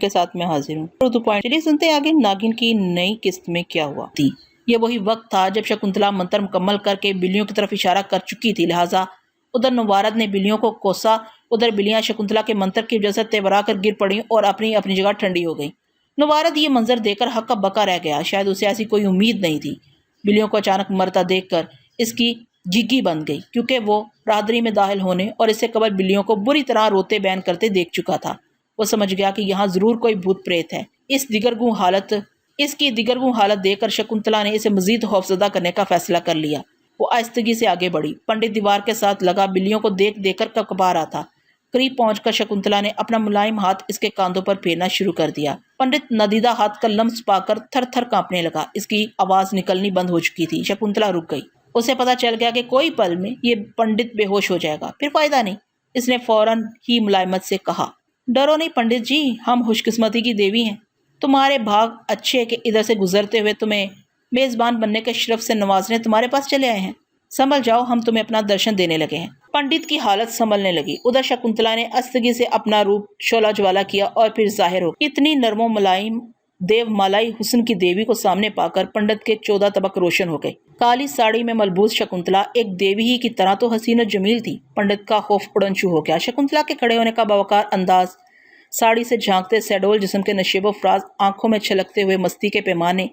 के साथ मैं हाजिर हूँ। उर्दू पॉइंट। चलिए सुनते हैं आगे नागिन की नई किस्त में क्या हुआ थी। ये वही वक्त था जब शकुंतला मंत्र मुकम्मल करके बिल्लियों की तरफ इशारा कर चुकी थी, लिहाजा उधर नवारद ने बिल्लियों को कोसा। उधर बिल्लियां शकुंतला के मंत्र की वजह से तेवरा कर गिर पड़ी और अपनी अपनी जगह ठंडी हो गई। नवारद ये मंजर देखकर हक्का बक्का रह गया। शायद उसे ऐसी कोई उम्मीद नहीं थी। बिल्लियों को अचानक मरता देखकर इसकी जिग्गी बन गई, क्योंकि वो राहदरी में दाखिल होने और इससे कबल बिल्लियों को बुरी तरह रोते बैन करते देख चुका था। वो समझ गया कि यहाँ जरूर कोई भूत प्रेत है। इसकी दिगरगू हालत देखकर शकुंतला ने इसे मजीद खौफजदा करने का फैसला कर लिया। वो आहिस्तगी से आगे बढ़ी। पंडित दीवार के साथ लगा बिल्लियों को देख देख कर कपकपा रहा था। करीब पहुंचकर शकुंतला ने अपना मुलायम हाथ इसके कांधों पर फेरना शुरू कर दिया। पंडित नदीदा हाथ का लम्स पाकर थर थर कांपने लगा। इसकी आवाज निकलनी बंद हो चुकी थी। शकुंतला रुक गई। उसे पता चल गया कि कोई पल में ये पंडित बेहोश हो जाएगा, फिर फायदा नहीं। इसने फौरन ही मुलायमत से कहा, डरो नहीं पंडित जी, हम खुशकिस्मती की देवी हैं। तुम्हारे भाग अच्छे कि इधर से गुजरते हुए तुम्हें मेजबान बनने के शरफ से नवाजने तुम्हारे पास चले आए हैं। संभल जाओ, हम तुम्हें अपना दर्शन देने लगे हैं। पंडित की हालत संभलने लगी। उधर शकुंतला ने अस्तगी से अपना रूप शोला ज्वाला किया और फिर जाहिर हो। इतनी नरमो मुलायम देवमालाई हुस्न की देवी को सामने पाकर पंडित के 14 तबक रोशन हो गए। काली साड़ी में मलबूस शकुंतला एक देवी ही की तरह तो हसीन और जमील थी। पंडित का खौफ उड़नछू हो गया। शकुंतला के खड़े होने का बावकार अंदाज, साड़ी से झांकते सैडोल जिस्म के नशेबो फराज, आंखों में छलकते हुए मस्ती के पैमाने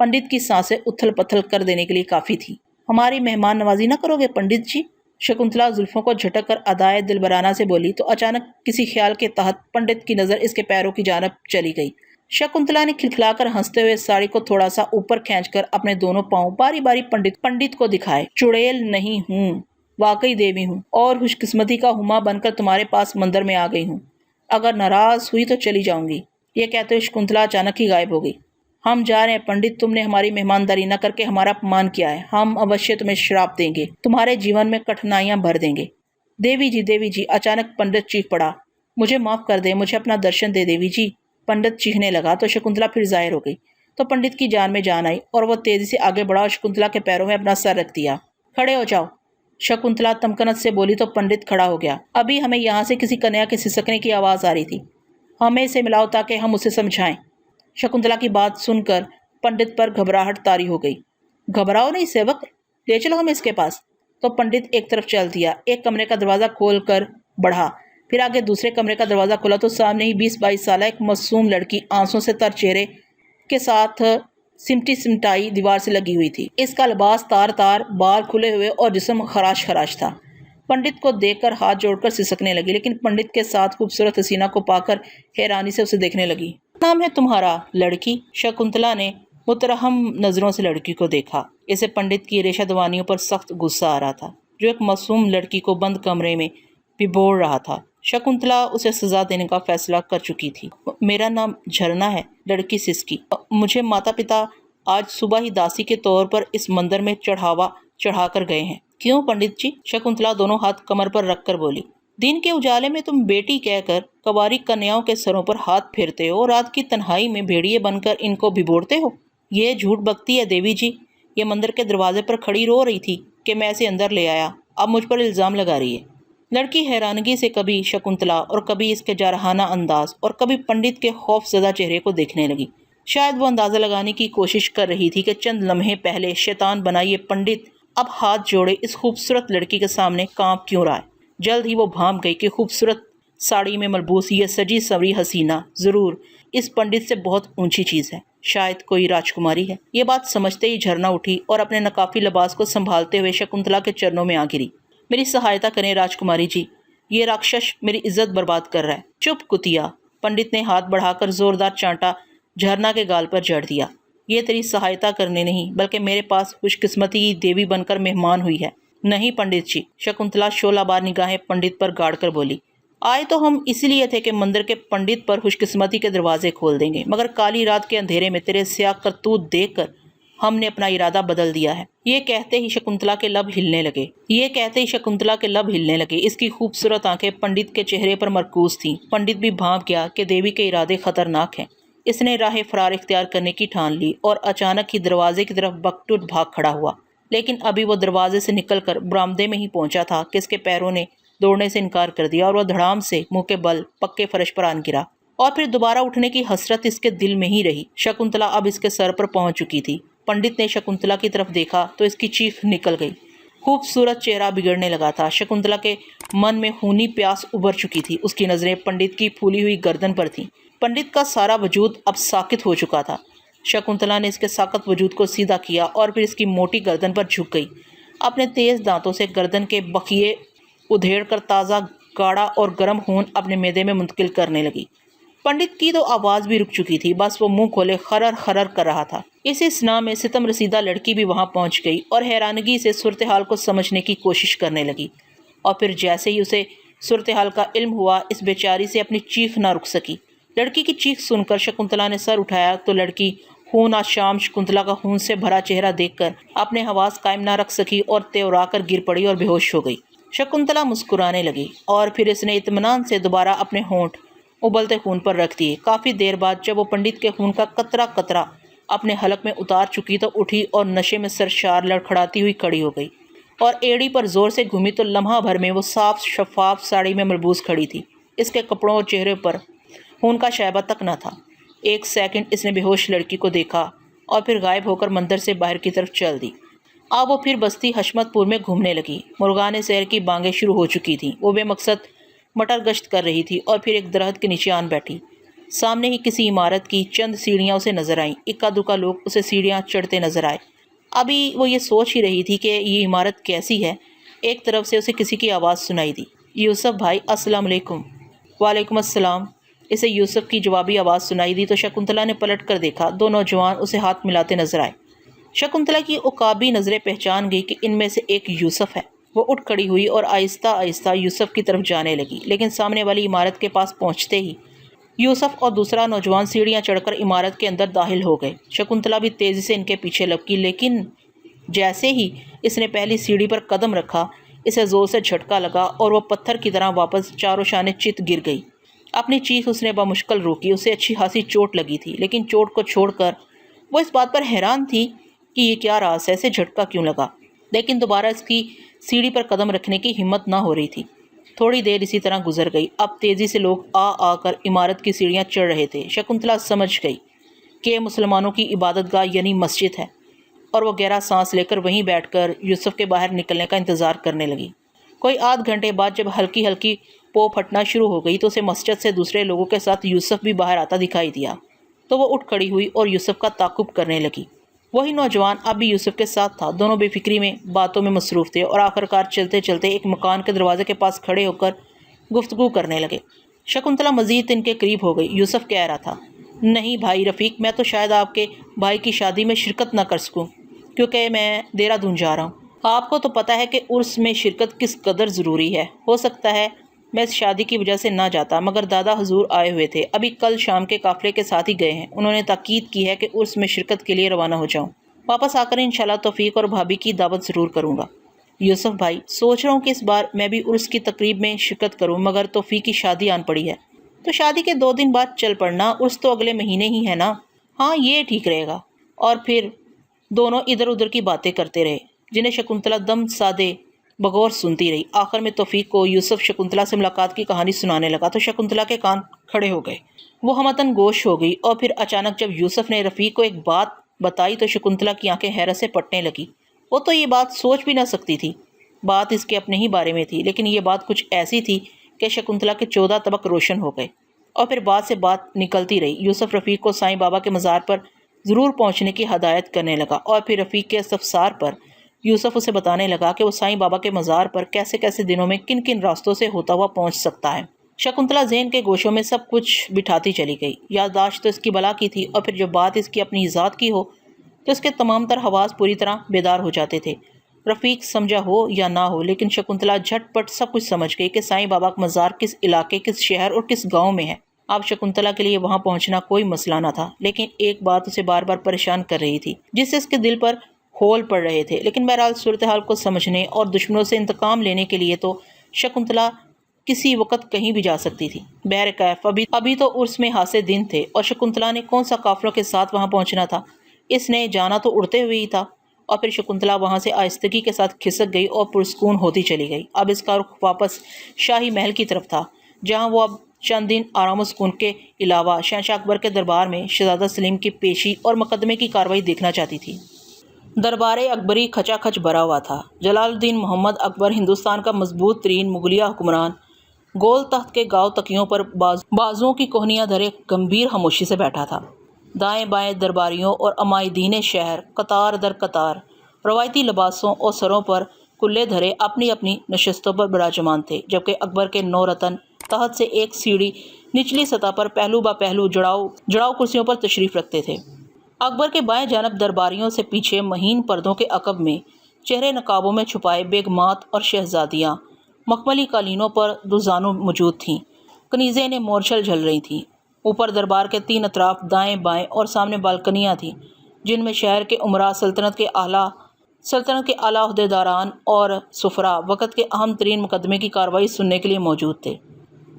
पंडित की सांसें उथल पथल कर देने के लिए काफी थी। हमारी मेहमान नवाजी न करोगे पंडित जी? शकुंतला जुल्फों को झटक कर अदाए दिलबराना से बोली तो अचानक किसी ख्याल के तहत पंडित की नजर इसके पैरों की जानब चली गई। शकुंतला ने खिलखिलाकर हंसते हुए साड़ी को थोड़ा सा ऊपर खींचकर अपने दोनों पांव बारी बारी पंडित को दिखाए। चुड़ैल नहीं हूँ, वाकई देवी हूँ और खुशकिस्मती का हुमा बनकर तुम्हारे पास मंदिर में आ गई हूँ। अगर नाराज हुई तो चली जाऊंगी। ये कहते हुए शकुंतला अचानक ही गायब हो गई। हम जा रहे हैं पंडित, तुमने हमारी मेहमानदारी न करके हमारा अपमान किया है। हम अवश्य तुम्हें श्राप देंगे, तुम्हारे जीवन में कठिनाइयां भर देंगे। देवी जी, अचानक पंडित चीख पड़ा, मुझे माफ कर दे, मुझे अपना दर्शन दे देवी जी। पंडित चीखने लगा तो शकुंतला फिर जाहिर हो गई। तो पंडित की जान में जान आई और वह तेजी से आगे बढ़ा और शकुंतला के पैरों में अपना सर रख दिया। खड़े हो जाओ, शकुंतला तमकनत से बोली तो पंडित खड़ा हो गया। अभी हमें यहाँ से किसी कन्या के सिसकने की आवाज आ रही थी। हमें इसे मिलाओ ताकि हम उसे समझाएं। शकुंतला की बात सुनकर पंडित पर घबराहट तारी हो गई। घबराओ नहीं सेवक, ले चलो हमें इसके पास। तो पंडित एक तरफ चल दिया। एक कमरे का दरवाजा खोल कर बढ़ा, फिर आगे दूसरे कमरे का दरवाजा खोला तो सामने ही 20-22 साल एक मासूम लड़की आंसू से तर चेहरे के साथ सिमटी सिमटाई दीवार से लगी हुई थी। इसका लिबास तार तार, बाल खुले हुए और जिस्म खराश खराश था। पंडित को देखकर हाथ जोड़कर सिसकने लगी, लेकिन पंडित के साथ खूबसूरत हसीना को पाकर हैरानी से उसे देखने लगी। नाम है तुम्हारा? लड़की। शकुंतला ने मुतरहम नजरों से लड़की को देखा। इसे पंडित की रेशा दवानियों पर सख्त गुस्सा आ रहा था, जो एक मासूम लड़की को बंद कमरे में भिगोड़ रहा था। शकुंतला उसे सजा देने का फैसला कर चुकी थी। मेरा नाम झरना है, लड़की सिसकी। मुझे माता पिता आज सुबह ही दासी के तौर पर इस मंदिर में चढ़ावा चढ़ा कर गए हैं। क्यों पंडित जी? शकुंतला दोनों हाथ कमर पर रखकर बोली। दिन के उजाले में तुम बेटी कहकर कवारी कन्याओं के सरों पर हाथ फेरते हो, रात की तन्हाई में भेड़िए बनकर इनको भिगोड़ते हो। ये झूठ बकती है देवी जी। ये मंदिर के दरवाजे पर खड़ी रो रही थी कि मैं इसे अंदर ले आया, अब मुझ पर इल्जाम लगा रही है। लड़की हैरानगी से कभी शकुंतला और कभी इसके जारहाना अंदाज और कभी पंडित के खौफजदा चेहरे को देखने लगी। शायद वो अंदाजा लगाने की कोशिश कर रही थी कि चंद लम्हे पहले शैतान बना ये पंडित अब हाथ जोड़े इस खूबसूरत लड़की के सामने कांप क्यों रहा है। जल्द ही वो भांप गई कि खूबसूरत साड़ी में मलबूस ये सजी सवरी हसीना जरूर इस पंडित से बहुत ऊंची चीज है, शायद कोई राजकुमारी है। ये बात समझते ही झरना उठी और अपने नकाफी लिबास को संभालते हुए शकुंतला के चरणों में आ गिरी। मेरी सहायता करें राजकुमारी जी, ये राक्षस मेरी इज्जत बर्बाद कर रहा है। चुप कुतिया, पंडित ने हाथ बढ़ाकर जोरदार चांटा झरना के गाल पर जड़ दिया। ये तेरी सहायता करने नहीं बल्कि मेरे पास खुशकिस्मती की देवी बनकर मेहमान हुई है। नहीं पंडित जी, शकुंतला शोलाबार निगाहें पंडित पर गाड़ कर बोली। आए तो हम इसलिए थे कि मंदिर के पंडित पर खुशकिस्मती के दरवाजे खोल देंगे, मगर काली रात के अंधेरे में तेरे स्याह करतूत देखकर हमने अपना इरादा बदल दिया है। ये कहते ही शकुंतला के लब हिलने लगे। इसकी खूबसूरत आंखें पंडित के चेहरे पर मरकूज थीं। पंडित भी भांप गया कि देवी के इरादे खतरनाक हैं। इसने राह फरार इख्तियार करने की ठान ली और अचानक ही दरवाजे की तरफ बकटुट भाग खड़ा हुआ। लेकिन अभी वो दरवाजे से निकलकर बरामदे में ही पहुंचा था कि इसके पैरों ने दौड़ने से इनकार कर दिया और वह धड़ाम से मुंह के बल पक्के फर्श पर आन गिरा। और फिर दोबारा उठने की हसरत इसके दिल में ही रही। शकुंतला अब इसके सर पर पहुंच चुकी थी। पंडित ने शकुंतला की तरफ देखा तो इसकी चीख निकल गई। खूबसूरत चेहरा बिगड़ने लगा था। शकुंतला के मन में खूनी प्यास उभर चुकी थी। उसकी नजरें पंडित की फूली हुई गर्दन पर थीं। पंडित का सारा वजूद अब साकित हो चुका था। शकुंतला ने इसके साकत वजूद को सीधा किया और फिर इसकी मोटी गर्दन पर झुक गई। अपने तेज दांतों से गर्दन के बखिए उधेड़ कर ताज़ा गाढ़ा और गर्म खून अपने मैदे में मुंतकिल करने लगी। पंडित की तो आवाज़ भी रुक चुकी थी। बस वो मुंह खोले खरर खरर कर रहा था। इसी स्ना में सितम रसीदा लड़की भी वहां पहुंच गई और हैरानगी से सूरत हाल को समझने की कोशिश करने लगी। और फिर जैसे ही उसे सूरत हाल का इल्म हुआ, इस बेचारी से अपनी चीख ना रुक सकी। लड़की की चीख सुनकर शकुंतला ने सर उठाया तो लड़की खून आशाम शकुंतला का खून से भरा चेहरा देखकर अपने हवास कायम ना रख सकी और त्योरा कर गिर पड़ी और बेहोश हो गई। शकुंतला मुस्कुराने लगी और फिर इसने इत्मीनान से दोबारा अपने होंठ उबलते खून पर रख दिए। काफ़ी देर बाद जब वो पंडित के खून का कतरा कतरा अपने हलक में उतार चुकी तो उठी और नशे में सरशार लड़खड़ाती हुई खड़ी हो गई और एड़ी पर जोर से घूमी तो लम्हा भर में वो साफ शफाफ साड़ी में मलबूस खड़ी थी। इसके कपड़ों और चेहरे पर खून का शैबा तक न था। एक सेकंड इसने बेहोश लड़की को देखा और फिर गायब होकर मंदिर से बाहर की तरफ चल दी। अब वो फिर बस्ती हशमतपुर में घूमने लगी। मुर्गाने शहर की बांगें शुरू हो चुकी थीं। वो बेमकसद मटर गश्त कर रही थी और फिर एक दरख्त के नीचे आन बैठी। सामने ही किसी इमारत की चंद सीढ़ियाँ उसे नजर आईं। इक्का दुक्का लोग उसे सीढ़ियाँ चढ़ते नजर आए। अभी वो ये सोच ही रही थी कि ये इमारत कैसी है, एक तरफ से उसे किसी की आवाज़ सुनाई दी, यूसुफ भाई अस्सलाम वालेकुम। वालेकुम अस्सलाम। इसे यूसुफ की जवाबी आवाज़ सुनाई दी तो शकुंतला ने पलट कर देखा। दो नौजवान उसे हाथ मिलाते नजर आए। शकुंतला की उकाबी नज़रें पहचान गई कि इनमें से एक यूसुफ है। वो उठ खड़ी हुई और आहिस्ता आहिस्ता यूसुफ की तरफ जाने लगी, लेकिन सामने वाली इमारत के पास पहुंचते ही यूसुफ और दूसरा नौजवान सीढ़ियां चढ़कर इमारत के अंदर दाखिल हो गए। शकुंतला भी तेज़ी से इनके पीछे लपकी, लेकिन जैसे ही इसने पहली सीढ़ी पर कदम रखा, इसे ज़ोर से झटका लगा और वह पत्थर की तरह वापस चारों शाने चित गिर गई। अपनी चीख उसने बामुश्किल रोकी। उसे अच्छी खासी चोट लगी थी, लेकिन चोट को छोड़कर वो इस बात पर हैरान थी कि ये क्या राज है, ऐसे झटका क्यों लगा। लेकिन दोबारा इसकी सीढ़ी पर कदम रखने की हिम्मत ना हो रही थी। थोड़ी देर इसी तरह गुजर गई। अब तेज़ी से लोग आ आकर इमारत की सीढ़ियाँ चढ़ रहे थे। शकुंतला समझ गई कि मुसलमानों की इबादतगाह यानी मस्जिद है और वो गहरा सांस लेकर वहीं बैठकर यूसुफ के बाहर निकलने का इंतज़ार करने लगी। कोई आध घंटे बाद जब हल्की हल्की पो फटना शुरू हो गई तो उसे मस्जिद से दूसरे लोगों के साथ यूसुफ भी बाहर आता दिखाई दिया। तो वो उठ खड़ी हुई और यूसुफ का ताकुब करने लगी। वही नौजवान अब भी यूसुफ के साथ था। दोनों बेफिक्री में बातों में मसरूफ़ थे और आखिरकार चलते चलते एक मकान के दरवाजे के पास खड़े होकर गुफ्तगू करने लगे। शकुंतला मज़ीद इनके करीब हो गई। यूसुफ कह रहा था, नहीं भाई रफ़ीक, मैं तो शायद आपके भाई की शादी में शिरकत ना कर सकूँ, क्योंकि मैं देहरादून जा रहा हूँ। आपको तो पता है कि उर्स में शिरकत किस कदर ज़रूरी है। हो सकता है मैं इस शादी की वजह से ना जाता, मगर दादा हुजूर आए हुए थे, अभी कल शाम के काफ़िले के साथ ही गए हैं। उन्होंने ताकीद की है कि उर्स में शिरकत के लिए रवाना हो जाऊँ। वापस आकर इंशाल्लाह तौफीक और भाभी की दावत ज़रूर करूँगा। यूसुफ भाई, सोच रहा हूँ कि इस बार मैं भी उर्स की तकरीब में शिरकत करूँ, मगर तौफीक की शादी आन पड़ी है। तो शादी के 2 दिन बाद चल पड़ना, उर्स तो अगले महीने ही है ना। हाँ, ये ठीक रहेगा। और फिर दोनों इधर उधर की बातें करते रहे, जिन्हें शकुंतला दम सादे बगौर सुनती रही। आखिर में तौफीक को यूसुफ शकुंतला से मुलाकात की कहानी सुनाने लगा तो शकुंतला के कान खड़े हो गए। वो हमतन गोश हो गई। और फिर अचानक जब यूसुफ ने रफ़ीक को एक बात बताई तो शकुंतला की आंखें हैरत से पटने लगी। वो तो ये बात सोच भी ना सकती थी। बात इसके अपने ही बारे में थी, लेकिन ये बात कुछ ऐसी थी कि शकुंतला के 14 तबक रोशन हो गए। और फिर बात से बात निकलती रही। यूसुफ रफ़ीक को साईं बाबा के मज़ार पर ज़रूर पहुँचने की हदायत करने लगा और फिर रफ़ीक के इस्तफसार पर यूसुफ उसे बताने लगा कि वो साईं बाबा के मज़ार पर कैसे कैसे दिनों में किन किन रास्तों से होता हुआ पहुँच सकता है। शकुंतला ज़हन के गोशों में सब कुछ बिठाती चली गई। याददाश्त तो इसकी बला की थी और फिर जब बात इसकी अपनी ज़ात की हो तो इसके तमाम तर हवास पूरी तरह बेदार हो जाते थे। रफ़ीक समझा हो या ना हो, लेकिन शकुंतला झटपट सब कुछ समझ गई कि साईं बाबा का मज़ार किस इलाके, किस शहर और किस गाँव में है। अब शकुंतला के लिए वहाँ पहुँचना कोई मसला ना था, लेकिन एक बात उसे बार बार परेशान कर रही थी, जिससे इसके दिल पर होल पड़ रहे थे। लेकिन बहरहाल सूरत हाल को समझने और दुश्मनों से इंतकाम लेने के लिए तो शकुंतला किसी वक्त कहीं भी जा सकती थी। बहरकैफ अभी तो उर्स में हासे दिन थे और शकुंतला ने कौन सा काफिलों के साथ वहाँ पहुँचना था। इसने जाना तो उड़ते हुए ही था। और फिर शकुंतला वहाँ से आहिस्तगी के साथ खिसक गई और पुरस्कून होती चली गई। अब इसका रुख वापस शाही महल की तरफ था, जहाँ वो अब चंद दिन आराम और सुकून के अलावा शहंशाह अकबर के दरबार में शहजादा सलीम की पेशी और मुकदमे की कार्रवाई देखना चाहती थी। दरबार अकबरी खचाखच भरा हुआ था। जलालुद्दीन मोहम्मद अकबर हिंदुस्तान का मजबूत तरीन मुगलिया हुक्मरान गोल तख्त के गाँव तकियों पर बाजुओं की कोहनियाँ धरे गंभीर खामोशी से बैठा था। दाएं बाएं दरबारियों और अमायदीन शहर कतार दर कतार रवायती लिबासों और सरों पर कुल्ले धरे अपनी अपनी नशस्तों पर विराजमान थे, जबकि अकबर के 9 रतन तहत से एक सीढ़ी निचली सतह पर पहलू ब पहलू जड़ाऊ कुर्सियों पर तशरीफ रखते थे। अकबर के बाएं जानब दरबारियों से पीछे महीन पर्दों के अकब में चेहरे नकाबों में छुपाए बेगमात और शहजादियाँ मखमली कालीनों पर दुजानों मौजूद थीं। कनीज़ें ने मोरछल झल रही थीं। ऊपर दरबार के 3 अतराफ दाएं बाएं और सामने बालकनियाँ थीं, जिनमें शहर के उमरा, सल्तनत के आला अहदेदारान और सुफरा वक़्त के अहम तरीन मुकदमे की कार्रवाई सुनने के लिए मौजूद थे।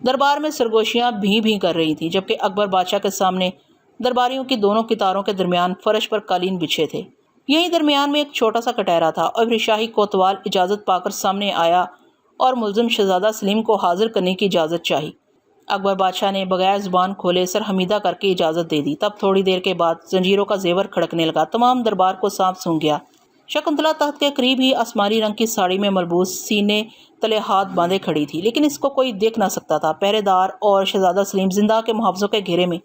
दरबार में सरगोशियाँ भी कर रही थीं, जबकि अकबर बादशाह के सामने दरबारियों की दोनों कितारों के दरमियान फर्श पर कालीन बिछे थे। यहीं दरमियान में एक छोटा सा कटहरा था और फिर शाही कोतवाल इजाज़त पाकर सामने आया और मुल्ज़िम शहजादा सलीम को हाजिर करने की इजाज़त चाही। अकबर बादशाह ने बगैर ज़ुबान खोले सर हमीदा करके इजाज़त दे दी। तब थोड़ी देर के बाद जंजीरों का जेवर खड़कने लगा। तमाम दरबार को सांप सूंघ गया। शकुंतला तख्त के करीब ही आसमानी रंग की साड़ी में मलबूस सीने तले हाथ बांधे खड़ी थी, लेकिन इसको कोई देख ना सकता था। पहरेदार और शहजादा सलीम जिंदा के मुहावजों के घेरे में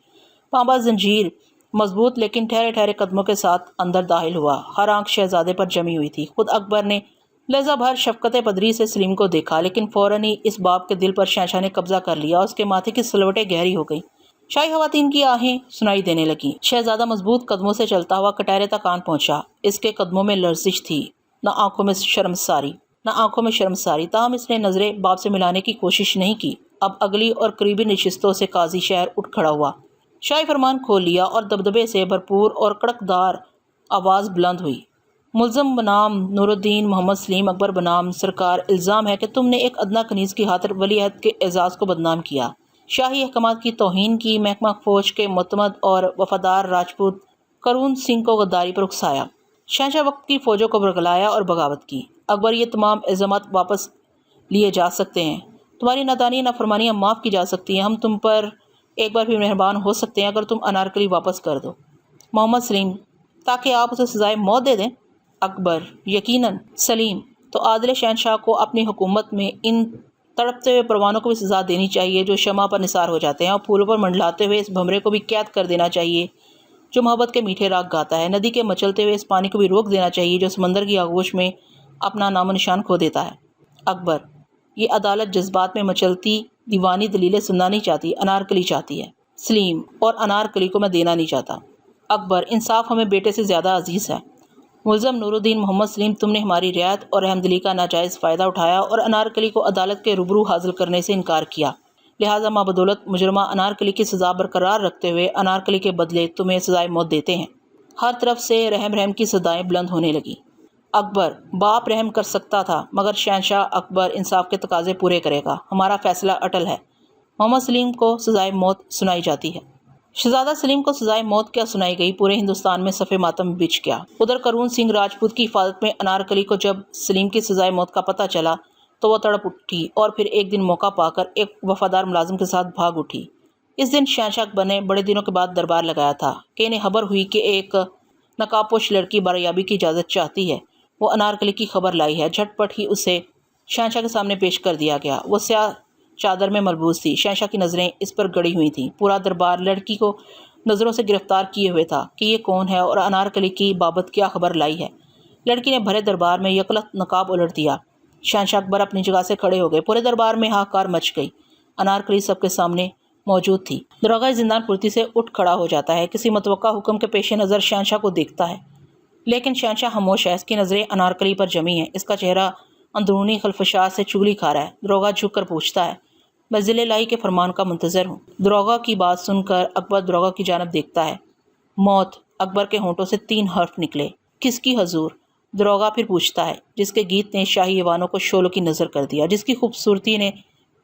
पांबा जंजीर मजबूत लेकिन ठहरे ठहरे कदमों के साथ अंदर दाखिल हुआ। हर आंख शहजादे पर जमी हुई थी। खुद अकबर ने लहजा भर शफकत पदरी से सलीम को देखा, लेकिन फौरन ही इस बाप के दिल पर शहंशाह ने कब्जा कर लिया। उसके माथे की सलवटें गहरी हो गई। शाही खवातीन की आहें सुनाई देने लगी। शहजादा मजबूत कदमों से चलता हुआ कटहरे तक आन पहुंचा। इसके कदमों में लर्जिश थी, न आंखों में शर्मसारी। ताहम इसने नजरें बाप से मिलाने की कोशिश नहीं की। अब अगली और करीबी नशिस्तों से काजी शहर उठ खड़ा हुआ, शाही फरमान खोल लिया और दबदबे से भरपूर और कड़कदार आवाज़ बुलंद हुई। मुल्ज़म बनाम नूरुद्दीन मोहम्मद सलीम अकबर बनाम सरकार, इल्ज़ाम है कि तुमने एक अदना कनीज़ की खातिर वली अहद के एजाज़ को बदनाम किया, शाही अहकामात की तौहीन की, महकमा फ़ौज के मुतमद और वफादार राजपूत करून सिंह को गद्दारी पर उकसाया, शहंशाह वक्त की फ़ौजों को बरगलाया और बगावत की। अकबर, ये तमाम इल्ज़ामात वापस लिए जा सकते हैं। तुम्हारी नादानी नाफरमानियाँ माफ़ की जा सकती हैं। हम तुम पर एक बार फिर मेहरबान हो सकते हैं अगर तुम अनारकली वापस कर दो। मोहम्मद सलीम, ताकि आप उसे सजाए मौत दे दें? अकबर, यकीनन। सलीम, तो आदिल शहंशाह को अपनी हुकूमत में इन तड़पते हुए परवानों को भी सज़ा देनी चाहिए जो शमा पर निसार हो जाते हैं, और फूलों पर मंडलाते हुए इस भंवरे को भी कैद कर देना चाहिए जो मोहब्बत के मीठे राग गाता है। नदी के मचलते हुए इस पानी को भी रोक देना चाहिए जो समंदर की आगोश में अपना नामो निशान खो देता है। अकबर, ये अदालत जज्बात में मचलती दीवानी दलीलें सुनना नहीं चाहती, अनारकली चाहती है। सलीम, और अनारकली को मैं देना नहीं चाहता। अकबर, इंसाफ हमें बेटे से ज़्यादा अजीज़ है। मुल्ज़म नूरुद्दीन मोहम्मद सलीम, तुमने हमारी रियायत और रहमदिली का नाजायज़ फ़ायदा उठाया और अनारकली को अदालत के रूबरू हाजिर करने से इनकार किया। लिहाजा माबदौलत मुजरमा अनारकली की सज़ा बरकरार रखते हुए अनारकली के बदले तुम्हें सज़ाए मौत देते हैं। हर तरफ से रहम की सदाएँ बुलंद होने लगीं। अकबर, बाप रहम कर सकता था, मगर शहंशाह अकबर इंसाफ के तकाजे पूरे करेगा। हमारा फ़ैसला अटल है। मोहम्मद सलीम को सज़ाए मौत सुनाई जाती है। शहजादा सलीम को सज़ाए मौत क्या सुनाई गई? पूरे हिंदुस्तान में सफ़े मातम बिछ गया। उधर करून सिंह राजपूत की हिफाजत में अनारकली को जब सलीम की सज़ाए मौत का पता चला तो वह तड़प उठी और फिर एक दिन मौका पाकर एक वफादार मुलाजिम के साथ भाग उठी। इस दिन शहंशाह अकबर ने बड़े दिनों के बाद दरबार लगाया था कि इन्हें खबर हुई कि एक नकाबपोश लड़की बारियाबी की इजाज़त चाहती है। वो अनारकली की खबर लाई है। झटपट ही उसे शहंशाह के सामने पेश कर दिया गया। वो स्याह चादर में मलबूस थी। शहंशाह की नज़रें इस पर गड़ी हुई थीं। पूरा दरबार लड़की को नज़रों से गिरफ्तार किए हुए था कि ये कौन है और अनारकली की बाबत क्या खबर लाई है। लड़की ने भरे दरबार में यकलत नकाब उलट दिया। शहंशाह अकबर अपनी जगह से खड़े हो गए। पूरे दरबार में हाहाकार मच गई। अनारकली सबके सामने मौजूद थी। दरोगा जिंदान फुर्ती से उठ खड़ा हो जाता है, किसी मतवक्का हुक्म के पेश नज़र शहंशाह को देखता है, लेकिन शहंशाह खामोश है। इसकी नज़रें अनारकली पर जमी हैं। इसका चेहरा अंदरूनी खलफशात से चुगली खा रहा है। दरोगा झुक कर पूछता है, मैं ज़िले लाही के फरमान का मुंतज़र हूँ। दरोगा की बात सुनकर अकबर दरोगा की जानब देखता है। मौत। अकबर के होंठों से 3 हर्फ निकले। किसकी हजूर? दरोगा फिर पूछता है। जिसके गीत ने शाही ईवानों को शोलों की नज़र कर दिया, जिसकी खूबसूरती ने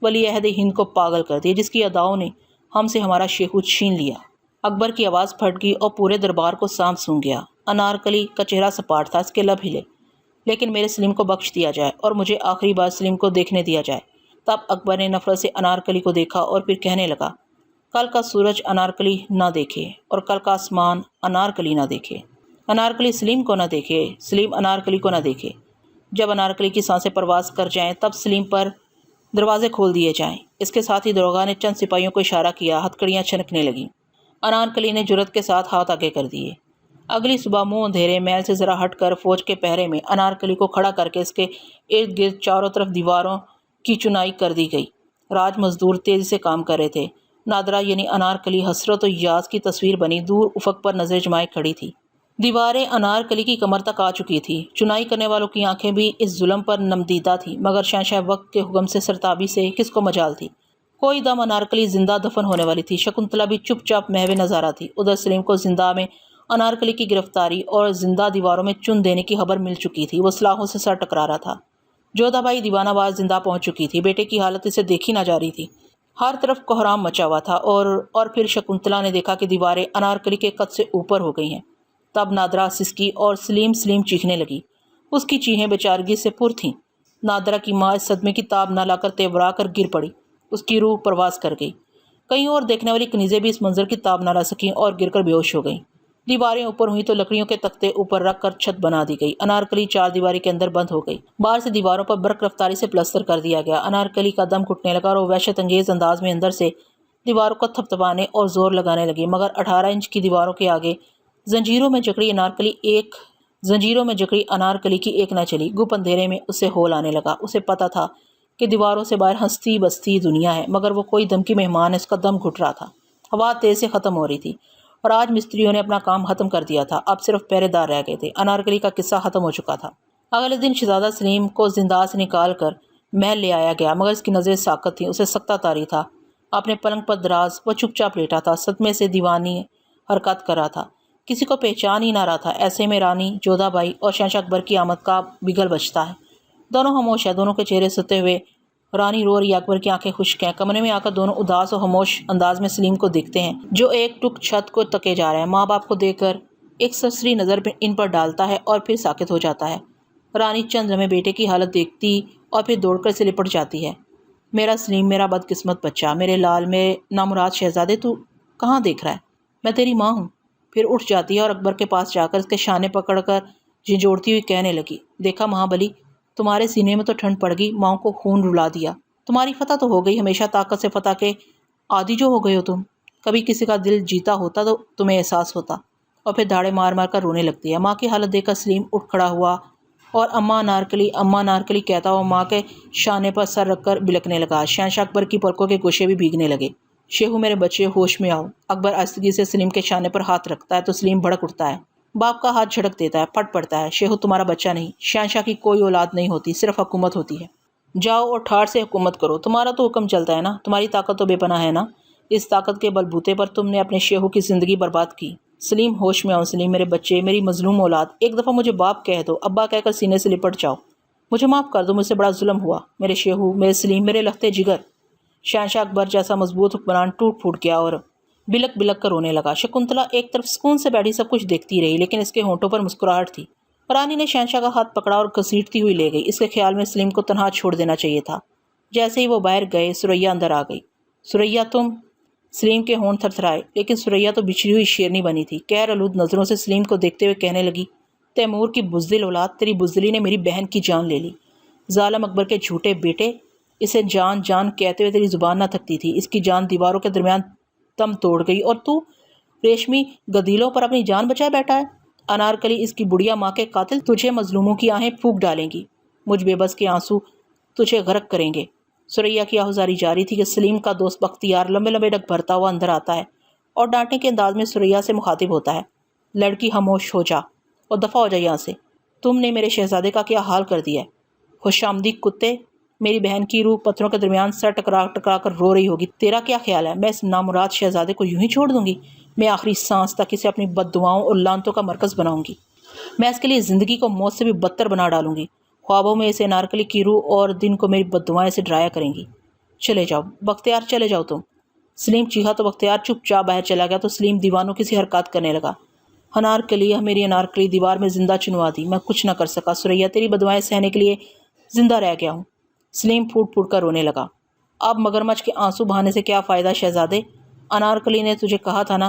वली अहद हिंद को पागल कर दिया, जिसकी अदाओं ने हमसे हमारा शेखूत छीन लिया। अकबर की आवाज़ फट गई और पूरे दरबार को सांप सूंघ गया। अनारकली का चेहरा सपाट था, इसके लब हिले। लेकिन मेरे सलीम को बख्श दिया जाए और मुझे आखिरी बार सलीम को देखने दिया जाए। तब अकबर ने नफरत से अनारकली को देखा और फिर कहने लगा, कल का सूरज अनारकली ना देखे और कल का आसमान अनारकली ना देखे, अनारकली सलीम को ना देखे, सलीम अनारकली को ना देखे। जब अनारकली की सांसें परवास कर जाएं तब सलीम पर दरवाजे खोल दिए जाएं। इसके साथ ही दरोगा ने चंद सिपाहियों को इशारा किया। हथकड़ियाँ छनकने लगीं। अनारकली ने जुर्रत के साथ हाथ आगे कर दिए। अगली सुबह मुंह अंधेरे महल से ज़रा हटकर फौज के पहरे में अनारकली को खड़ा करके इसके इर्द गिर्द चारों तरफ दीवारों की चुनाई कर दी गई। राज मजदूर तेजी से काम कर रहे थे। नादरा यानी अनारकली हसरत और याज की तस्वीर बनी दूर उफक पर नजर जमाए खड़ी थी। दीवारें अनारकली की कमर तक आ चुकी थी। चुनाई करने वालों की आंखें भी इस जुल्म पर नमदीदा थी, मगर शहंशाह वक्त के हुक्म से सरताबी से किसको मजाल थी। कोई दम अनारकली जिंदा दफन होने वाली थी। शकुंतला भी चुपचाप महवे नजारा थी। उधर सलीम को जिंदा में अनारकली की गिरफ्तारी और जिंदा दीवारों में चुन देने की खबर मिल चुकी थी। वो सलाखों से सर टकरा रहा था। जोधाबाई दीवानाबाद जिंदा पहुंच चुकी थी। बेटे की हालत इसे देखी ना जा रही थी। हर तरफ कोहराम मचा हुआ था। और फिर शकुंतला ने देखा कि दीवारें अनारकली के कद से ऊपर हो गई हैं। तब नादरा सिसकी और सलीम सलीम चीखने लगी। उसकी चीखें बेचारगी से पुर थीं। नादरा की माँ इस सदमे की ताब न लाकर तेवरा कर गिर पड़ी। उसकी रूह परवास कर गई। कहीं और देखने वाली कनीज़ें भी इस मंजर की ताब न ला सकीं और गिरकर बेहोश हो गईं। दीवारें ऊपर हुई तो लकड़ियों के तख्ते ऊपर रख कर छत बना दी गई। अनारकली चार दीवारी के अंदर बंद हो गई। बाहर से दीवारों पर बर्क रफ्तारी से प्लस्तर कर दिया गया। अनारकली का दम घुटने लगा और वो वहशत अंगेज अंदाज में अंदर से दीवारों को थपथपाने और जोर लगाने लगी। मगर 18 इंच की दीवारों के आगे जंजीरों में जकड़ी अनारकली की एक न चली। गुप अंधेरे में उसे होल आने लगा। उसे पता था कि दीवारों से बाहर हंसती बसती दुनिया है, मगर वो कोई दम की मेहमान है। उसका दम घुट रहा था। हवा तेज से ख़त्म हो रही थी और आज मिस्त्रियों ने अपना काम ख़त्म कर दिया था। अब सिर्फ पहरेदार रह गए थे। अनारकली का किस्सा ख़त्म हो चुका था। अगले दिन शहजादा सलीम को जिंदा से निकाल कर महल ले आया गया, मगर इसकी नज़रें साकत थी। उसे सख्ता तारी था। अपने पलंग पर दराज वह चुपचाप लेटा था। सदमे से दीवानी हरकत कर रहा था। किसी को पहचान ही ना रहा था। ऐसे में रानी जोधाबाई और शहंशाह अकबर की आमद का बिगल बजता है। दोनों खामोश है। दोनों के चेहरे सते हुए। रानी रो रही है। अकबर की आंखें खुश्क हैं। कमरे में आकर दोनों उदास और खामोश अंदाज में सलीम को देखते हैं, जो एक टुक छत को तके जा रहा है। माँ बाप को देखकर एक सरसरी नज़र इन पर डालता है और फिर साकित हो जाता है। रानी चंद लम्हे बेटे की हालत देखती और फिर दौड़कर से लिपट जाती है। मेरा सलीम, मेरा बदकिस्मत बच्चा, मेरे लाल, मेरे नामुराद शहजादे, तू कहाँ देख रहा है? मैं तेरी माँ हूँ। फिर उठ जाती है और अकबर के पास जाकर उसके शाने पकड़कर झिझोड़ती हुई कहने लगी, देखा महाबली, तुम्हारे सीने में तो ठंड पड़ गई। माँ को खून रुला दिया। तुम्हारी फतह तो हो गई। हमेशा ताकत से फतह के आदी जो हो गए हो तुम। कभी किसी का दिल जीता होता तो तुम्हें एहसास होता। और फिर दाड़े मार मार कर रोने लगती है। माँ की हालत देखकर सलीम उठ खड़ा हुआ और अम्मा नारकली कहता हुआ माँ के शाने पर सर रखकर बिलकने लगा। शहंशाह अकबर की पलकों के गोशे भी भीगने लगे। शेहू, मेरे बच्चे, होश में आओ। अकबर आहिस्तगी से सलीम के शाने पर हाथ रखता है तो सलीम भड़क उठता है। बाप का हाथ झड़क देता है। फट पड़ता है। शेहू, तुम्हारा बच्चा नहीं। शहंशाह की कोई औलाद नहीं होती, सिर्फ हुकूमत होती है। जाओ और ठाठ से हुकूमत करो। तुम्हारा तो हुक्म चलता है ना। तुम्हारी ताकत तो बेपनाह है ना। इस ताकत के बलबूते पर तुमने अपने शेहू की जिंदगी बर्बाद की। सलीम, होश में आओ। सलीम, मेरे बच्चे, मेरी मजलूम औलाद, एक दफ़ा मुझे बाप कह दो। अब्बा कहकर सीने से लिपट जाओ। मुझे माफ़ कर दो। मुझसे बड़ा जुल्म हुआ। मेरे शेहू, मेरे सलीम, मेरे लखते जिगर। शहंशाह अकबर जैसा मजबूत हुक्मरान टूट फूट गया और बिलक बिलक कर रोने लगा। शकुंतला एक तरफ सुकून से बैठी सब कुछ देखती रही, लेकिन इसके होंठों पर मुस्कुराहट थी। रानी ने शहंशाह का हाथ पकड़ा और घसीटती हुई ले गई। इसके ख्याल में सलीम को तनहा छोड़ देना चाहिए था। जैसे ही वो बाहर गए, सुरैया अंदर आ गई। सुरैया, तुम? सलीम के होंठ थरथराए, लेकिन सुरैया तो बिछड़ी हुई शेरनी बनी थी। कहर आलूद नज़रों से सलीम को देखते हुए कहने लगी, तैमूर की बुज़दिल औलाद, तेरी बुज़दिली ने मेरी बहन की जान ले ली। जालिम अकबर के झूठे बेटे, इसे जान जान कहते हुए तेरी जुबान न थकती थी। इसकी जान दीवारों के दरमियान दम तोड़ गई और तू रेशमी गदीलों पर अपनी जान बचाए बैठा है। अनारकली, इसकी बुढ़िया माँ के कातिल, तुझे मजलूमों की आहें फूंक डालेंगी। मुझ बेबस के आंसू तुझे गरक करेंगे। सुरैया की आहुजारी जारी थी कि सलीम का दोस्त बख्तियार लंबे लंबे डग भरता हुआ अंदर आता है और डांटने के अंदाज में सुरैया से मुखातिब होता है, लड़की, खामोश हो जा और दफ़ा हो जा यहाँ से। तुमने मेरे शहजादे का क्या हाल कर दिया है। खुशामदी कुत्ते, मेरी बहन की रूह पत्थरों के दरमियान सर टकरा टकरा कर रो रही होगी। तेरा क्या ख्याल है, मैं इस नामुराद शहजादे को यूं ही छोड़ दूंगी? मैं आखिरी सांस तक इसे अपनी बद्दुआओं और लानतों का मरकज़ बनाऊंगी। मैं इसके लिए ज़िंदगी को मौत से भी बदतर बना डालूंगी। ख्वाबों में इसे अनारकली की रूह और दिन को मेरी बद्दुआएं से डराया करेंगी। चले जाओ बख्तियार, चले जाओ तुम। सलीम चीखा तो बख्तियार चुपचाप बाहर चला गया तो सलीम दीवानों की सी हरकत करने लगा। अनारकली, मेरी अनारकली दीवार में जिंदा चुनवा दी। मैं कुछ न कर सका। सुरैया, तेरी बदुआएं सहने के लिए जिंदा रह गया हूँ। सलीम फूट फूट कर रोने लगा। अब मगरमच्छ के आंसू बहाने से क्या फ़ायदा शहजादे? अनारकली ने तुझे कहा था ना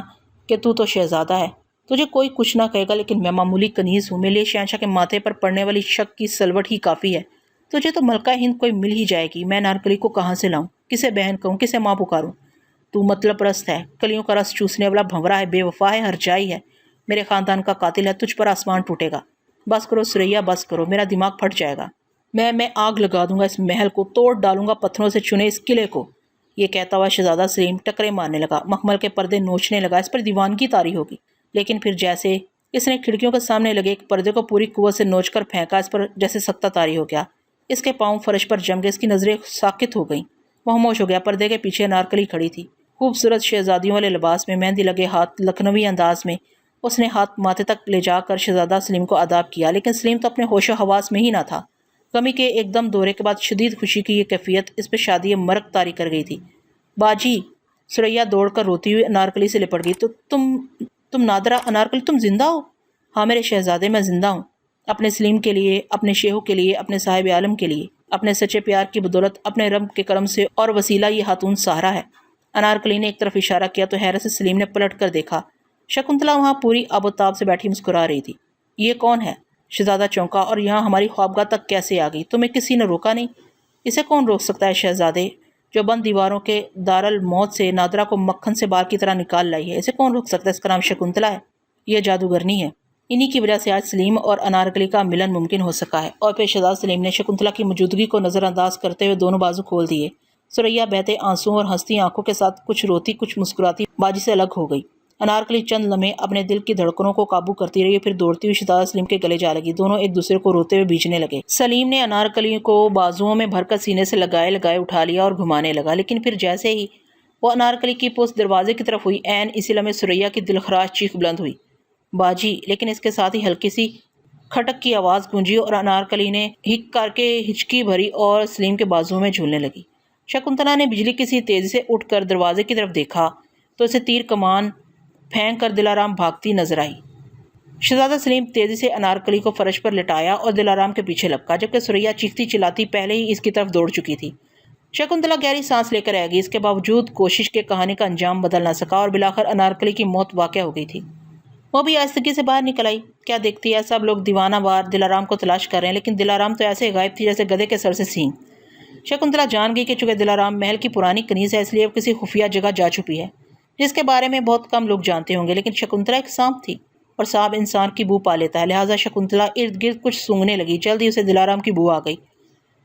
कि तू तो शहजादा है, तुझे कोई कुछ ना कहेगा, लेकिन मैं मामूली कनीज़ हूँ। मेरे लिए शहंशाह के माथे पर पड़ने वाली शक की सलवट ही काफ़ी है। तुझे तो मलका हिंद कोई मिल ही जाएगी। मैं अनारकली को कहाँ से लाऊं? किसे बहन कहूँ, किसे माँ पुकारूं? तू मतलब परस्त है, कलियों का रस चूसने वाला भंवरा है, बेवफा है, हरजाई है, मेरे खानदान का कातिल है। तुझ पर आसमान टूटेगा। बस करो सुरैया, बस करो, मेरा दिमाग फट जाएगा। मैं आग लगा दूंगा इस महल को, तोड़ डालूंगा पत्थरों से चुने इस किले को। ये कहता हुआ शहजादा सलीम टकरे मारने लगा, मखमल के पर्दे नोचने लगा। इस पर दीवानगी तारी होगी, लेकिन फिर जैसे इसने खिड़कियों के सामने लगे एक पर्दे को पूरी कुव्वत से नोचकर फेंका, इस पर जैसे सख्ता तारी हो गया। इसके पाँव फर्श पर जम गए, इसकी नज़रें साकित हो गईं। वह खामोश हो गया। पर्दे के पीछे अनारकली खड़ी थी, खूबसूरत शहजादियों वाले लिबास में, मेहंदी लगे हाथ, लखनवी अंदाज में। उसने हाथ माथे तक ले जाकर शहजादा सलीम को आदाब किया, लेकिन सलीम तो अपने होशो हवास में ही ना था। गमी के एकदम दौरे के बाद शदीद खुशी की ये कैफियत इस पर शादी मरक तारी कर गई थी। बाजी, सुरैया दौड़कर रोती हुई अनारकली से लिपट गई। तो तुम नादरा, अनारकली तुम जिंदा हो? हाँ मेरे शहजादे, मैं जिंदा हूँ। अपने सलीम के लिए, अपने शेहू के लिए, अपने साहिब आलम के लिए, अपने सच्चे प्यार की बदौलत, अपने रब के करम से और वसीला ये हातून सहारा है। अनारकली ने एक तरफ इशारा किया तो हैरत से सलीम ने पलट कर देखा। शकुंतला वहाँ पूरी आबोताब से बैठी मुस्कुरा रही थी। ये कौन है? शहजादा चौंका। और यहाँ हमारी ख्वाबगाह तक कैसे आ गई? तुम्हें किसी ने रोका नहीं? इसे कौन रोक सकता है शहजादे, जो बंद दीवारों के दारल मौत से नादरा को मक्खन से बार की तरह निकाल लाई है? इसे कौन रोक सकता है? इसका नाम शकुंतला है। यह जादूगरनी है। इन्हीं की वजह से आज सलीम और अनारकली का मिलन मुमकिन हो सका है। और फिर शहजादा सलीम ने शकुंतला की मौजूदगी को नज़रअंदाज करते हुए दोनों बाजू खोल दिए। सुरैया बहते आंसुओं और हंसती आंखों के साथ कुछ रोती कुछ मुस्कुराती बाजी से अलग हो गई। अनारकली चंद लम्हे अपने दिल की धड़कनों को काबू करती रही, फिर दौड़ती हुई शहजादा सलीम के गले जा लगी। दोनों एक दूसरे को रोते हुए भींचने लगे। सलीम ने अनारकली को बाजुओं में भरकर सीने से लगाए लगाए उठा लिया और घुमाने लगा, लेकिन फिर जैसे ही वो अनारकली की पोस्ट दरवाजे की तरफ हुई, ऐन इसी लम्हे सुरैया की दिलखराश चीख बुलंद हुई, बाजी। लेकिन इसके साथ ही हल्की सी खटक की आवाज़ गूंजी और अनारकली ने हिक करके हिचकी भरी और सलीम के बाजुओं में झूलने लगी। शकुंतला ने बिजली की सी तेज़ी से उठकर दरवाजे की तरफ देखा तो इसे तीर कमान फेंक कर दिलाराम भागती नजर आई। शहजादा सलीम तेजी से अनारकली को फर्श पर लिटाया और दिलाराम के पीछे लपका, जबकि सुरैया चीखती चिल्लाती पहले ही इसकी तरफ दौड़ चुकी थी। शकुंतला गहरी सांस लेकर रह गई। इसके बावजूद कोशिश के कहानी का अंजाम बदल न सका और बिलाखिर अनारकली की मौत वाक़या हो गई थी। वो भी आहिस्तगी से बाहर निकल आई। क्या देखती है, सब लोग दीवाना वार दिलाराम को तलाश कर रहे हैं, लेकिन दिलाराम तो ऐसे गायब थी जैसे गधे के सर से सींग। शकुंतला जान गई कि चूंकि दिलाराम महल की पुरानी कनीज़ है, इसलिए अब किसी खुफिया जगह जा छुपी है, जिसके बारे में बहुत कम लोग जानते होंगे। लेकिन शकुंतला एक सांप थी और सांप इंसान की बू पा लेता है, लिहाजा शकुंतला इर्द गिर्द कुछ सूंघने लगी। जल्द ही उसे दिलाराम की बू आ गई।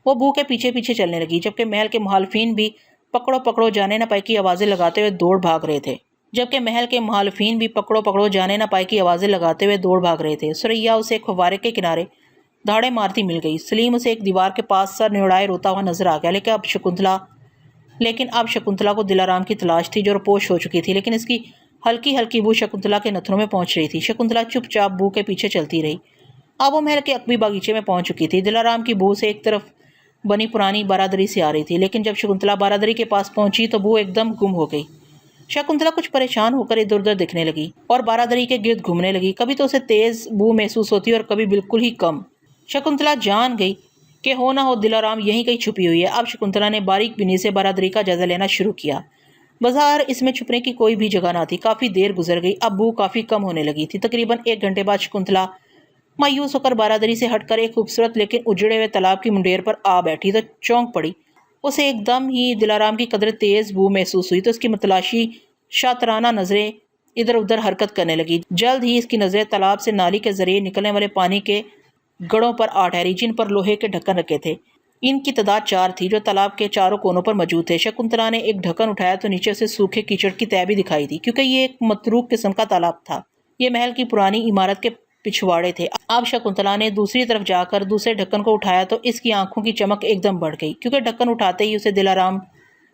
वो बू के पीछे पीछे चलने लगी, जबकि महल के मुहालफिन भी पकड़ो पकड़ो जाने न पाए की आवाज़ें लगाते हुए दौड़ भाग रहे थे। सुरैया उसे एक फव्वारे के किनारे धाड़े मारती मिल गई। सलीम उसे एक दीवार के पास सर निउड़ाए रोता हुआ नजर आ गया। लेकिन अब शकुंतला को दिलाराम की तलाश थी, जो रोपोश हो चुकी थी, लेकिन इसकी हल्की हल्की बू शकुंतला के नथनों में पहुंच रही थी। शकुंतला चुपचाप बू के पीछे चलती रही। अब वो महल के अकबी बागीचे में पहुंच चुकी थी। दिलाराम की बू से एक तरफ बनी पुरानी बारादरी से आ रही थी, लेकिन जब शकुंतला बारादरी के पास पहुंची तो बू एकदम गुम हो गई। शकुंतला कुछ परेशान होकर इधर उधर दिखने लगी और बारादरी के गिर्द घूमने लगी। कभी तो उसे तेज बू महसूस होती और कभी बिल्कुल ही कम। शकुंतला जान गई कि हो ना हो दिलाराम यहीं कहीं छुपी हुई है। अब शकुंतला ने बारीक बिनी से बारादरी का जायजा लेना शुरू किया। बाजार इसमें छुपने की कोई भी जगह ना थी। काफ़ी देर गुजर गई। अब बू काफ़ी कम होने लगी थी। तकरीबन 1 घंटे बाद शकुंतला मायूस होकर बारादरी से हटकर एक खूबसूरत लेकिन उजड़े हुए तालाब की मुंडेर पर आ बैठी तो चौंक पड़ी। उसे एकदम ही दिलाराम की कदर तेज़ बू महसूस हुई तो उसकी मतलाशी शातराना नज़रें इधर उधर हरकत करने लगी। जल्द ही इसकी नज़रें तालाब से नाली के जरिए निकलने वाले पानी के गड़ों पर आ ठहरी, जिन पर लोहे के ढक्कन रखे थे। इनकी तादाद 4 थी, जो तालाब के चारों कोनों पर मौजूद थे। शकुंतला ने एक ढक्कन उठाया तो नीचे से सूखे कीचड़ की तह भी दिखाई दी, क्योंकि ये एक मतरूक किस्म का तालाब था। ये महल की पुरानी इमारत के पिछवाड़े थे। अब शकुंतला ने दूसरी तरफ जाकर दूसरे ढक्कन को उठाया तो इसकी आंखों की चमक एकदम बढ़ गई, क्योंकि ढक्कन उठाते ही उसे दिलाराम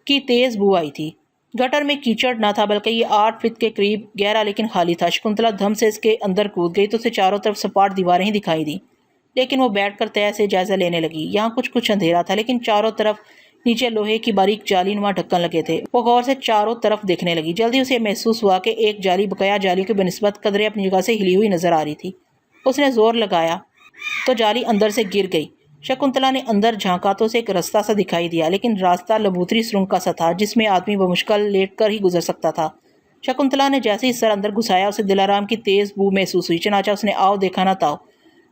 की तेज बू आई थी। गटर में कीचड़ न था, बल्कि ये 8 फीट के करीब गहरा लेकिन खाली था। शकुंतला धम से इसके अंदर कूद गई तो उसे चारों तरफ सपाट दीवारें ही दिखाई दी, लेकिन वो बैठकर तय से जायजा लेने लगी। यहाँ कुछ अंधेरा था, लेकिन चारों तरफ नीचे लोहे की बारीक जालीनुमा ढक्कन लगे थे। वो गौर से चारों तरफ देखने लगी। जल्दी उसे महसूस हुआ कि एक जाली बकाया जाली के बनिस्बत कदरे अपनी जगह से हिली हुई नजर आ रही थी। उसने जोर लगाया तो जाली अंदर से गिर गई। शकुंतला ने अंदर झांका तो उसे एक रास्ता सा दिखाई दिया, लेकिन रास्ता लबूतरी सुरंग का सा था जिसमें आदमी बमुश्किल लेटकर ही गुजर सकता था। शकुंतला ने जैसे ही सर अंदर घुसाया उसे दिलाराम की तेज बू महसूस हुई। चनाचा उसने आओ देखा ना ताओ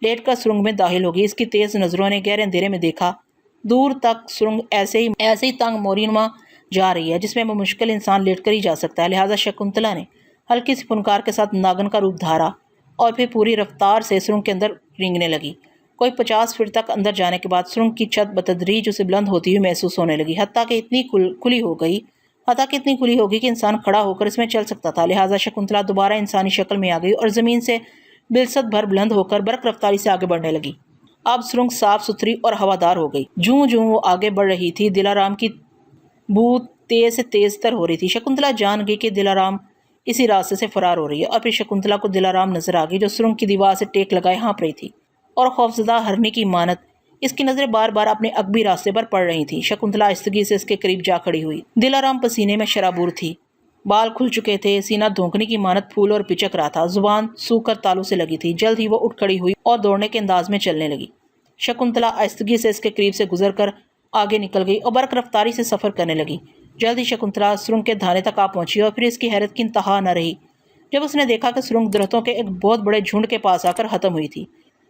लेटकर सुरंग में दाखिल होगी। इसकी तेज नजरों ने गहरे अंधेरे में देखा, दूर तक सुरंग ऐसे ही तंग मोरीनुमा जा रही है जिसमें मुश्किल इंसान लेटकर ही जा सकता है। लिहाजा शकुंतला ने हल्की सी फुनकार के साथ नागन का रूप धारा और फिर पूरी रफ्तार से सुरंग के अंदर रेंगने लगी। कोई 50 फीट तक अंदर जाने के बाद सुरंग की छत बतदरीज उसे बुलंद होती हुई महसूस होने लगी। हत्ता कि इतनी खुली हो गई कि इंसान खड़ा होकर इसमें चल सकता था। लिहाजा शकुंतला दोबारा इंसानी शक्ल में आ गई और जमीन से बिलसत भर बुलंद होकर बरक रफ्तारी से आगे बढ़ने लगी। अब सुरंग साफ सुथरी और हवादार हो गई। जूं जूं वो आगे बढ़ रही थी, दिलाराम की बू तेज से तेज तर हो रही थी। शकुंतला जान गई कि दिलाराम इसी रास्ते से फरार हो रही है। और फिर शकुंतला को दिलाराम नजर आ गई जो सुरंग की दीवार से टेक लगाए हाँप रही थी और खौफजदा हरनी की मानत इसकी नजरें बार बार अपने अकबी रास्ते पर पड़ रही थी। शकुंतला आहिस्तगी से इसके करीब जा खड़ी हुई। दिलाराम पसीने में शराबूर थी, बाल खुल चुके थे, सीना धोंकने की मानत फूल और पिचक रहा था, जुबान सूख कर तालू से लगी थी। जल्द ही वो उठ खड़ी हुई और दौड़ने के अंदाज में चलने लगी। शकुंतला आहिस्तगी से इसके करीब से गुजर कर आगे निकल गई और बरक रफ्तारी से सफर करने लगी। जल्द ही शकुंतला सुरंग के धाने तक आ पहुंची और फिर इसकी हैरत की इंतहा न रही जब उसने देखा कि सुरंग दरख्तों के एक बहुत बड़े झुंड के पास आकर खत्म हुई थी।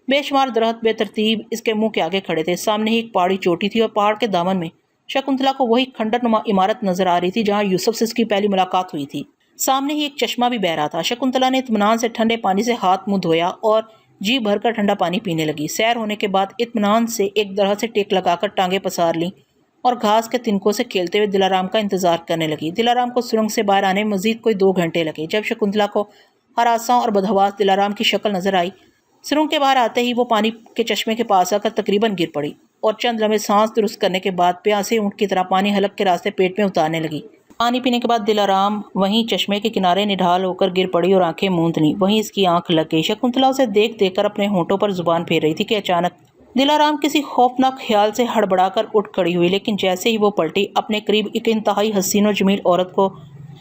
बेशुमार दरख्त बेतरतीब इसके मुंह के आगे खड़े थे। सामने ही एक पहाड़ी चोटी थी और पहाड़ के दामन में शकुंतला को वही खंडरनुमा इमारत नजर आ रही थी जहां यूसुफ से इसकी पहली मुलाकात हुई थी। सामने ही एक चश्मा भी बह रहा था। शकुंतला ने इत्मीनान से ठंडे पानी से हाथ मुंह धोया और जी भरकर ठंडा पानी पीने लगी। सैर होने के बाद इत्मीनान से एक तरह से टेक लगाकर टांगे पसार ली और घास के तिनकों से खेलते हुए दिलाराम का इंतजार करने लगी। दिलाराम को सुरंग से बाहर आने में मजीद कोई 2 घंटे लगे। जब शकुंतला को हरासा और बदहवास दिलाराम की शक्ल नजर आई, सुरंग के बाहर आते ही वो पानी के चश्मे के पास आकर तकरीबन गिर पड़ी और चंद लम्हे सांस दुरुस्त करने के बाद प्यासे ऊंट की तरह पानी हलक के रास्ते पेट में उतारने लगी। पानी पीने के बाद दिलाराम वहीं चश्मे के किनारे निढाल होकर गिर पड़ी और आंखें मूंद लीं। वहीं इसकी आंख लग गई। शकुंतला उसे देख देख कर अपने होंठों पर जुबान फेर रही थी कि अचानक दिलाराम किसी खौफनाक ख्याल से हड़बड़ाकर उठ खड़ी हुई। लेकिन जैसे ही वो पलटी, अपने करीब एक इंतहाई हसीन और जमील औरत को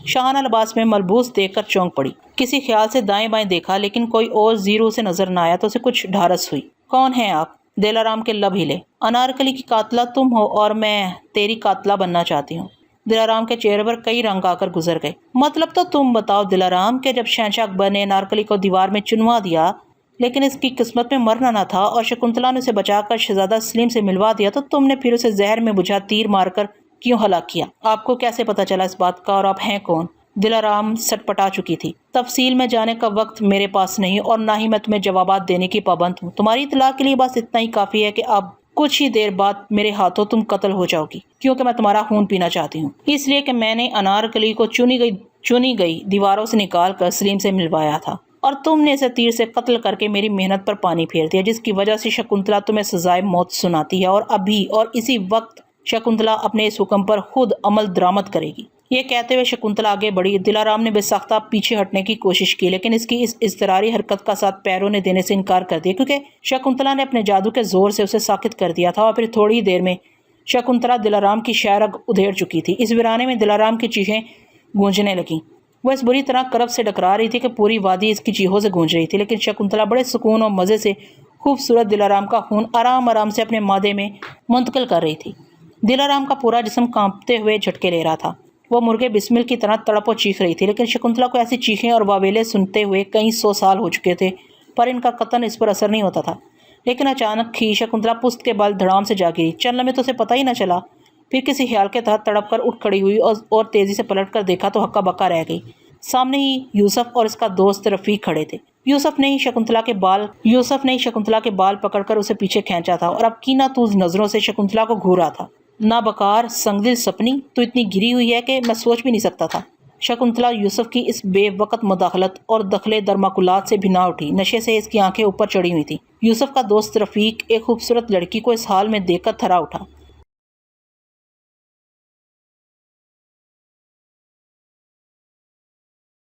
शाहाना लिबास में मलबूस देखकर चौंक पड़ी। किसी ख्याल से दाएं बाएं देखा, लेकिन कोई और जीरो से नजर न आया तो उसे कुछ ढारस हुई। कौन है आप? दिलाराम के लब हिले। अनारकली की कातला तुम हो और मैं तेरी कातला बनना चाहती हूँ। दिलाराम के चेहरे पर कई रंग आकर गुजर गए। मतलब तो तुम बताओ दिलाराम कि जब शहंशाह अकबर ने अनारकली को दीवार में चुनवा दिया, लेकिन इसकी किस्मत में मरना न था और शकुंतला ने उसे बचाकर शहजादा सलीम से मिलवा दिया, तो तुमने फिर उसे जहर में बुझा तीर मारकर क्यों हलाक किया? आपको कैसे पता चला इस बात का और आप हैं कौन? दिलाराम सटपटा चुकी थी। तफसील में जाने का वक्त मेरे पास नहीं और ना ही मैं तुम्हें जवाबात देने की पाबंद हूँ। तुम्हारी इतला के लिए बस इतना ही काफी है कि अब कुछ ही देर बाद मेरे हाथों तुम कत्ल हो जाओगी, क्योंकि मैं तुम्हारा खून पीना चाहती हूँ। इसलिए कि मैंने अनारकली को चुनी गई दीवारों से निकाल कर सलीम से मिलवाया था और तुमने इसे तीर से कत्ल करके मेरी मेहनत पर पानी फेर दिया, जिसकी वजह से शकुंतला तुम्हें सजाए मौत सुनाती है और अभी और इसी वक्त शकुंतला अपने इस हुक्म पर खुद अमल दरामद करेगी। ये कहते हुए शकुंतला आगे बढ़ी। दिलाराम ने बेसाख्ता पीछे हटने की कोशिश की, लेकिन इसकी इस इज़्तिरारी हरकत का साथ पैरों ने देने से इनकार कर दिया, क्योंकि शकुंतला ने अपने जादू के जोर से उसे साकित कर दिया था। और फिर थोड़ी देर में शकुंतला दिलाराम की शायरग उधेड़ चुकी थी। इस वीराने में दिलाराम की चीखें गूंजने लगीं। वह इस बुरी तरह करब से टकरा रही थी कि पूरी वादी इसकी चीखों से गूंज रही थी। लेकिन शकुंतला बड़े सुकून और मज़े से खूबसूरत दिलाराम का खून आराम आराम से अपने मादे में मुंतकिल कर रही थी। दिलाराम का पूरा जिस्म कांपते हुए झटके ले रहा था। वह मुर्गे बिस्मिल की तरह तड़प और चीख रही थी। लेकिन शकुंतला को ऐसी चीखें और वावेले सुनते हुए कई 100 साल हो चुके थे, पर इनका कतन इस पर असर नहीं होता था। लेकिन अचानक ही शकुंतला पुस्त के बल धड़ाम से जा गिरी। चंद लम्हे तो उसे पता ही न चला। फिर किसी ख्याल के तहत तड़प कर उठ खड़ी हुई और तेजी से पलट कर देखा तो हक्का बक्का रह गई। सामने ही यूसुफ और इसका दोस्त रफीक खड़े थे। यूसुफ ने ही शकुंतला के बाल पकड़कर उसे पीछे खींचा था और अब कीनातूज नजरों से शकुंतला को घूर रहा था। ना बकार संगदिल सपनी, तो इतनी गिरी हुई है कि मैं सोच भी नहीं सकता था। शकुंतला यूसुफ की इस बेवकत मुदाखलत और दखले दरमाकुलात से भी ना उठी। नशे से इसकी आंखें ऊपर चढ़ी हुई थी। यूसुफ का दोस्त रफीक एक खूबसूरत लड़की को इस हाल में देखकर थरा उठा।